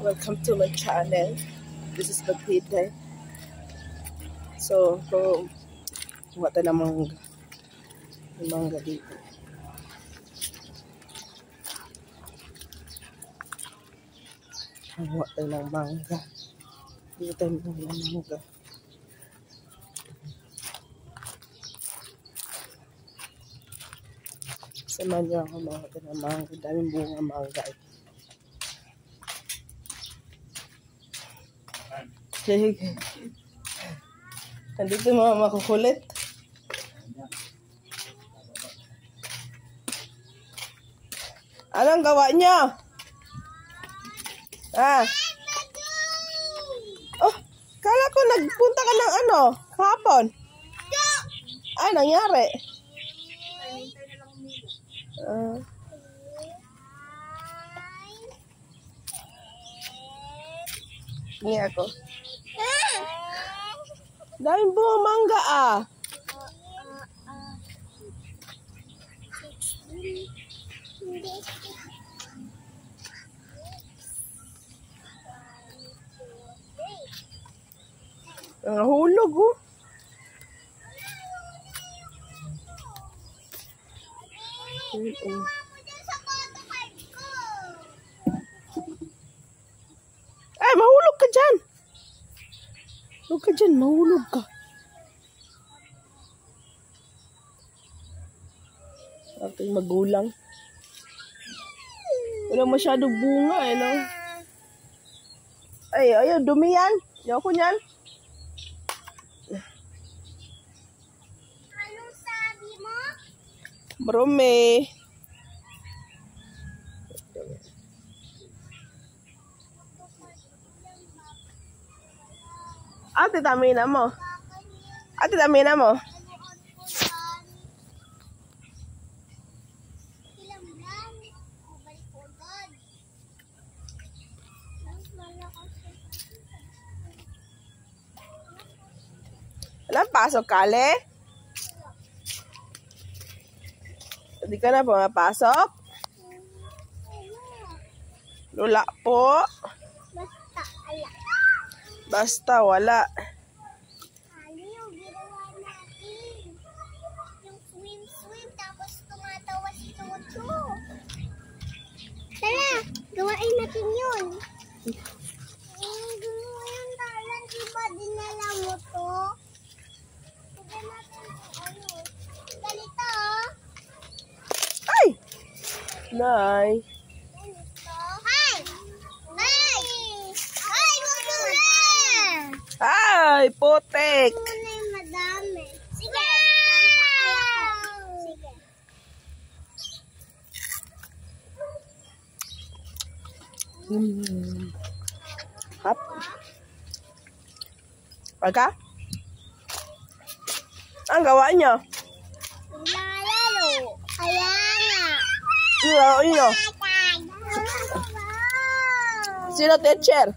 Welcome to my channel. This is Batide. So, kuha tayo ng mangga. May mangga dito. Kuha tayo ng mangga. Dito tayo ng mangga. Samahan niyo ako mga tayo ng mangga. Daming bunga mangga. Nandito mga makukulit. Anong gawa niyo? Oh, kala ko nagpunta ka ng ano, kahapon. Ay, nangyari. Hindi ako. Daming bunga mangga Nahulog Ay, mahulog ka dyan. Mahulog ka dyan, mahulog ka. Ating magulang. Wala masyadong bunga no? Ay, ayaw, dumi yan. Ayaw ko yan. Anong sabi mo? Marumi. Ate, tamina mo. Ate, tamina mo. Walang pasok, Kale? Hindi ka na pumapasok? Lula po. Basta wala. Yung ginawa natin. Yung swim tapos tumatawa si Toto. Tara, gawain natin yun. Gumawa yung talan, diba dinala mo to? Tignan natin ano. Ganito. Ay! Nay. Ay, putik! Muna yung madami. Sige. Sige. Hap. Pagka? Ang gawa niyo? Lalaro. Kaya nga. Ang gawa niyo? Sino teacher?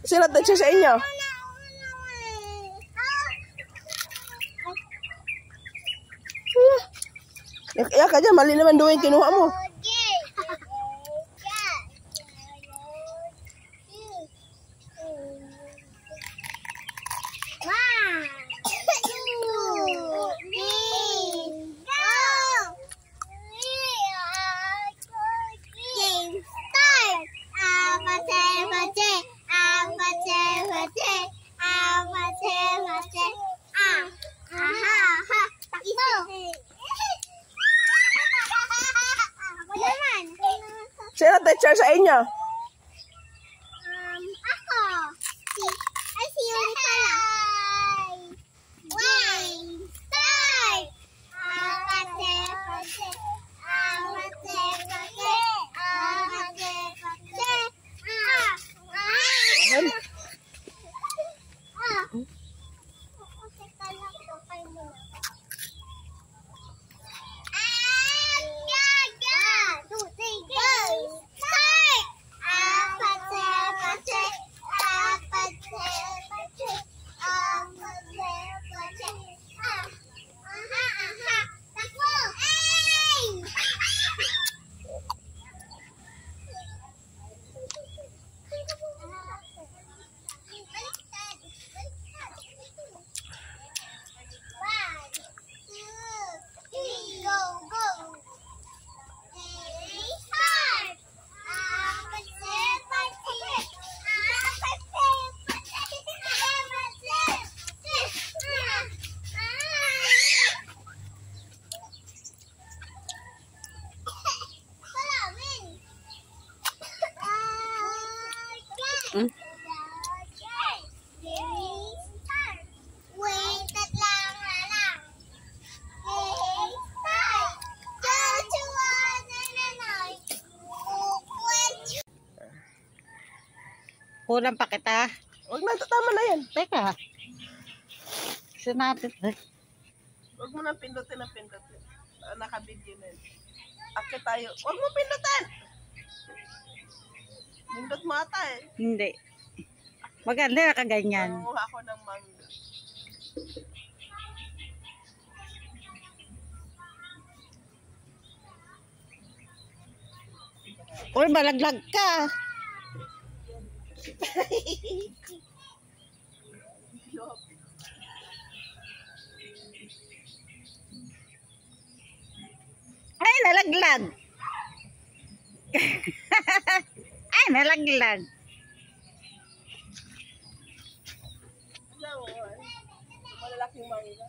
Sino teacher sa inyo? Iyak ka dyan, mali naman doon yung kinuha mo. Sino teacher sa inyo? Ako. Ay, si Yuri pala. Start! Mm. Wait, lang. Kulang pa kita. Huwag na, tama na yan. Teka. Sinapit. Huwag mo nang pindutin ang pindutin. Nakabidyo na yun. Akit tayo. Huwag mo pindutin! Pindot mo ata eh. Hindi. Maganda nakaganyan. Manguha ako ng mangga. Uy, malaglag ka. Ay, nalaglag. Ay, nalaglag. Malalaking mangga.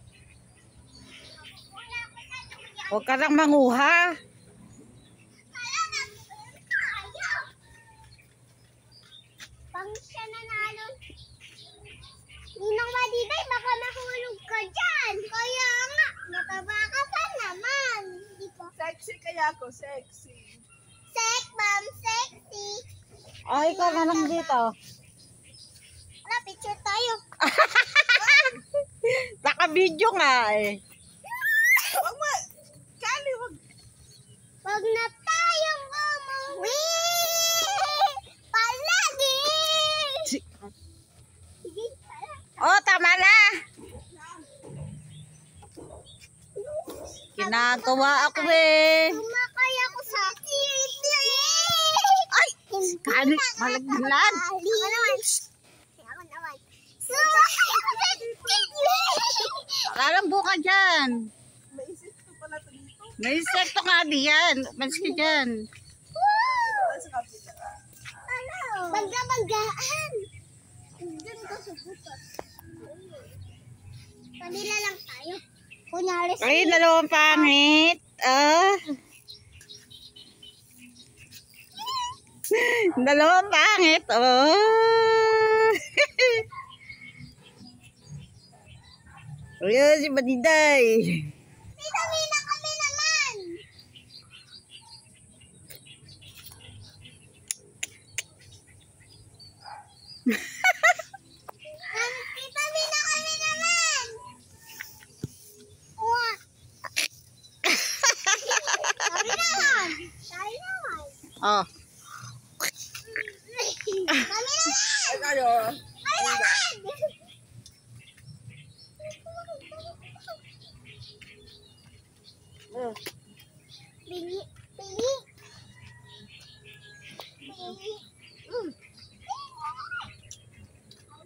Huwag ka lang manguha. Pang siya nanalo. Ninang Madiday, baka mahulog ka dyan. Kaya nga, mataba ka pa naman. Di ba? Sexy kaya ako, sexy. Ma'am, sexy. Oh, ikaw na lang dito. Wala, picture tayo. Naka-video nga eh. Huwag mo! Kali, huwag! Wag na tayong umuwi. Palagi. Sige, tara. Oh, tama na. Ginagawa ako eh. Tumakay ako sa Ay! Kani, malaglag. Ako naman. Ako naman. Sumakay ako sa Lalambo ka dyan. May isip ko pala ito dito. May insekto nga diyan. Umalis ka dyan. Wala sa kapila. Bangga-banggaan. Doon ka sa butas. Kanila lang tayo. Kunyari Ay, dalawang pangit. Ah. Dalawang pangit. Oh. Ayun, si Madiday. Mina kami naman. Tita Mina kami naman. What? Sorry naman. Sorry naman. Oh. Kami naman. Ay, kayo. Kami naman. Bingi. Bingi. Bingi.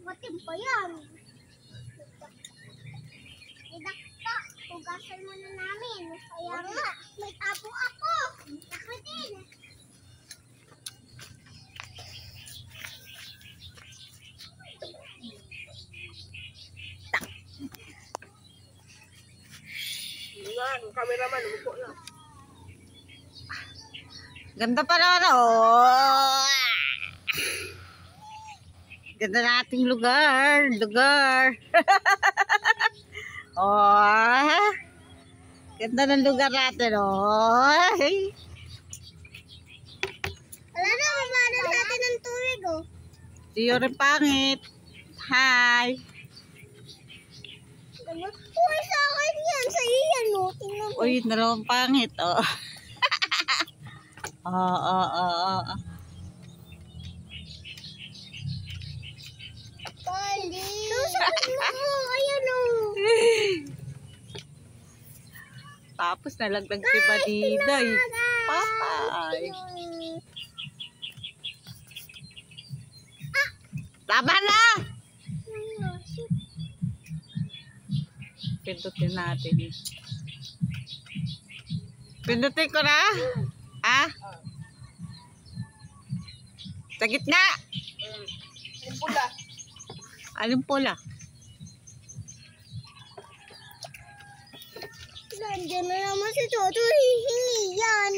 Matim pa yan. Idakta. Tugasan mo na namin. Kaya nga, may tapo ako. Ako din. Yan, cameraman, umupo na. Ganda pala na. Oh. Ganda nating lugar. Lugar. Oh. Ganda ng lugar natin. Oh. Wala na, mabano natin ng tubig, oh. Siyo rin pangit. Hi. Uy, sa akin yan. Sa iyo yan, oh. Tingnan mo. Uy, dalawang pangit. Oh. Oh. Pali. Susunod mo. Ayan, oh. Tapos nalaglag si Madiday. Patay. Tama na! Pindutin natin. Pindutin ko na? Ha? Sa gitna? Yung pula. Anong pula? Nandiyan na naman si Toto. Hihingi yan.